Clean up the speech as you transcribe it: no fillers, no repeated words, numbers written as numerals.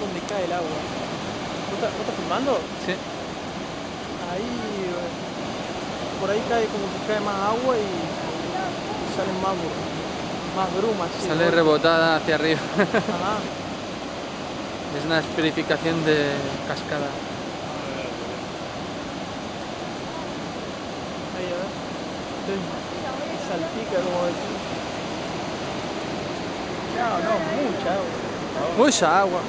donde cae el agua. ¿Vos estás filmando? Sí, Ahí, por ahí cae como que cae más agua y salen más brumas así de sale golpe. rebotada hacia arriba. Ajá. Es una esferificación de cascada. Ahí, a ver. Sí. Y salpica, como decís. No, no, mucha agua. Mucha agua.